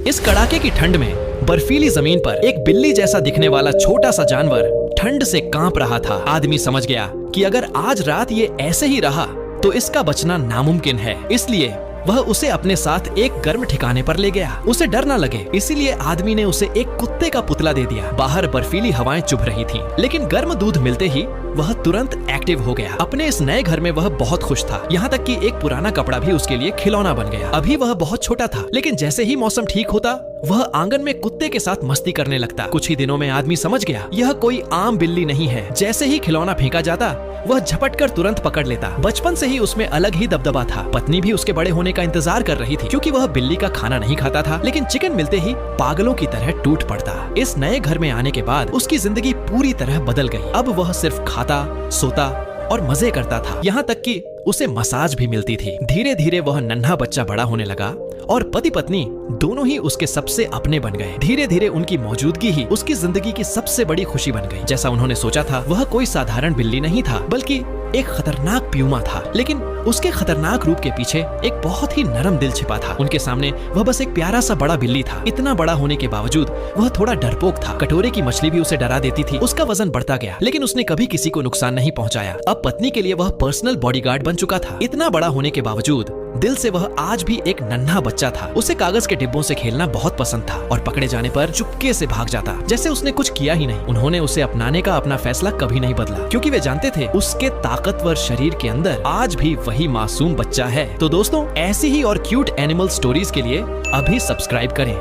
इस कड़ाके की ठंड में बर्फीली जमीन पर एक बिल्ली जैसा दिखने वाला छोटा सा जानवर ठंड से कांप रहा था। आदमी समझ गया कि अगर आज रात ये ऐसे ही रहा तो इसका बचना नामुमकिन है। इसलिए वह उसे अपने साथ एक गर्म ठिकाने पर ले गया। उसे डर न लगे इसीलिए आदमी ने उसे एक कुत्ते का पुतला दे दिया। बाहर बर्फीली हवाएं चुभ रही थीं, लेकिन गर्म दूध मिलते ही वह तुरंत एक्टिव हो गया। अपने इस नए घर में वह बहुत खुश था, यहाँ तक कि एक पुराना कपड़ा भी उसके लिए खिलौना बन गया। अभी वह बहुत छोटा था, लेकिन जैसे ही मौसम ठीक होता वह आंगन में कुत्ते के साथ मस्ती करने लगता। कुछ ही दिनों में आदमी समझ गया यह कोई आम बिल्ली नहीं है। जैसे ही खिलौना फेंका जाता वह झपटकर तुरंत पकड़ लेता। बचपन से ही उसमें अलग ही दबदबा था। पत्नी भी उसके बड़े होने का इंतजार कर रही थी, क्योंकि वह बिल्ली का खाना नहीं खाता था, लेकिन चिकन मिलते ही पागलों की तरह टूट पड़ता। इस नए घर में आने के बाद उसकी जिंदगी पूरी तरह बदल गई। अब वह सिर्फ खाता, सोता और मजे करता था, यहाँ तक कि उसे मसाज भी मिलती थी। धीरे धीरे वह नन्हा बच्चा बड़ा होने लगा और पति पत्नी दोनों ही उसके सबसे अपने बन गए। धीरे धीरे उनकी मौजूदगी ही उसकी जिंदगी की सबसे बड़ी खुशी बन गई। जैसा उन्होंने सोचा था, वह कोई साधारण बिल्ली नहीं था, बल्कि एक खतरनाक प्यूमा था। लेकिन उसके खतरनाक रूप के पीछे एक बहुत ही नरम दिल छिपा था। उनके सामने वह बस एक प्यारा सा बड़ा बिल्ली था। इतना बड़ा होने के बावजूद वह थोड़ा डरपोक था। कटोरे की मछली भी उसे डरा देती थी। उसका वजन बढ़ता गया, लेकिन उसने कभी किसी को नुकसान नहीं पहुंचाया। अब पत्नी के लिए वह पर्सनल बॉडीगार्ड बन चुका था। इतना बड़ा होने के बावजूद दिल से वह आज भी एक नन्हा बच्चा था। उसे कागज के डिब्बों से खेलना बहुत पसंद था और पकड़े जाने पर चुपके से भाग जाता, जैसे उसने कुछ किया ही नहीं। उन्होंने उसे अपनाने का अपना फैसला कभी नहीं बदला, क्योंकि वे जानते थे उसके ताकतवर शरीर के अंदर आज भी वही मासूम बच्चा है। तो दोस्तों, ऐसी ही और क्यूट एनिमल स्टोरीज के लिए अभी सब्सक्राइब करें।